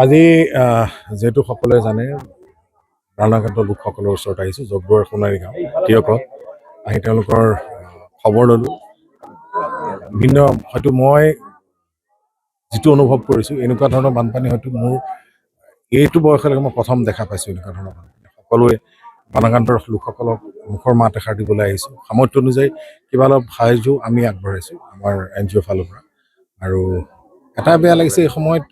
আজি যেহেতু সকলোৱে জানে প্ৰাণাঘাত লোকসকলৰ ওচৰত আহিছোঁ জগদুৱাৰ সোণাৰী গাঁও তিয়কত আহি তেওঁলোকৰ খবৰ ল'লোঁ। বিভিন্ন হয়তো মই যিটো অনুভৱ কৰিছোঁ এনেকুৱা ধৰণৰ বানপানী হয়তো মোৰ এইটো বয়সলৈকে মই প্ৰথম দেখা পাইছোঁ। এনেকুৱা ধৰণৰ বানপানী সকলোৱে প্ৰাণাঘাতৰ লোকসকলক মুখৰ মাত এষাৰ দিবলৈ আহিছোঁ। সামৰ্থ্য অনুযায়ী কিবা অলপ সাহায্য আমি আগবঢ়াইছোঁ আমাৰ NGO ফালৰ পৰা। আৰু এটা বেয়া লাগিছে এই সময়ত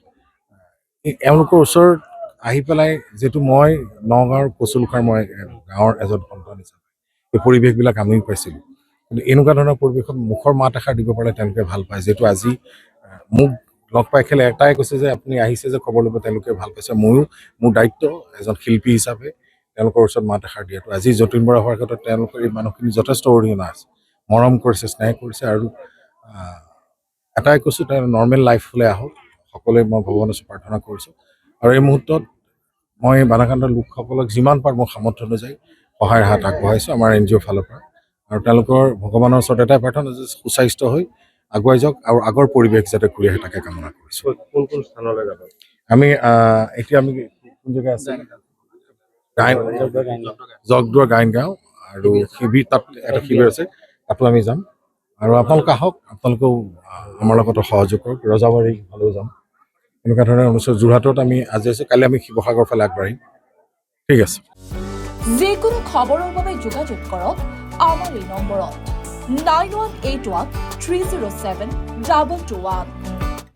এওঁলোকৰ ওচৰত আহি পেলাই যিহেতু মই নগাঁৱৰ কচুলুখাৰ মই গাঁৱৰ এজন সন্তান হিচাপে এই পৰিৱেশবিলাক আমিও পাইছিলোঁ, কিন্তু এনেকুৱা ধৰণৰ পৰিৱেশত মুখৰ মাত এষাৰ দিব পাৰে তেওঁলোকে ভাল পায়। যিহেতু আজি মোক লগ পাই খেলে এটাই কৈছে যে আপুনি আহিছে যে খবৰ ল'ব, তেওঁলোকে ভাল পাইছে। ময়ো মোৰ দায়িত্ব এজন শিল্পী হিচাপে তেওঁলোকৰ ওচৰত মাত এষাৰ দিয়াটো। আজি যতীন বৰা হোৱাৰ ক্ষেত্ৰত তেওঁলোকৰ এই মানুহখিনি যথেষ্ট অৰিহণা আছে, মৰম কৰিছে, স্নেহ কৰিছে। আৰু এটাই কৈছোঁ তেওঁ নৰ্মেল লাইফলৈ আহক, সকলোৱে মই ভগৱানৰ ওচৰত প্ৰাৰ্থনা কৰিছোঁ। আৰু এই মুহূৰ্তত মই বানাকান্তৰ লোকসকলক যিমান পাৰোঁ মোৰ সামৰ্থ্য অনুযায়ী সহায়ৰ হাত আগবঢ়াইছোঁ আমাৰ NGO ফালৰ পৰা। আৰু তেওঁলোকৰ ভগৱানৰ ওচৰত এটাই প্ৰাৰ্থনা যে সুস্বাস্থ্য হৈ আগুৱাই যাওক আৰু আগৰ পৰিৱেশ যাতে ঘূৰি আহে তাকে কামনা কৰিছোঁ। কোন স্থানলৈ যাব? আমি এতিয়া আমি কোন জেগা আছে জগদুৱাৰ গায়নগাঁও আৰু শিবিৰ, তাত এটা শিবিৰ আছে, তাতো আমি যাম। আৰু আপোনালোকে আহক, আপোনালোকেও আমাৰ লগত সহযোগ কৰক। ৰজাবাৰী ফালেও যাম, এনেকুৱা ধৰণৰ অনুষ্ঠান। যোৰহাটত আমি আজি আছোঁ, কালি আমি শিৱসাগৰ ফালে আগবাঢ়িম। ঠিক আছে। যিকোনো খবৰৰ বাবে যোগাযোগ কৰক আমাৰ এই নম্বৰত 9181 307 221।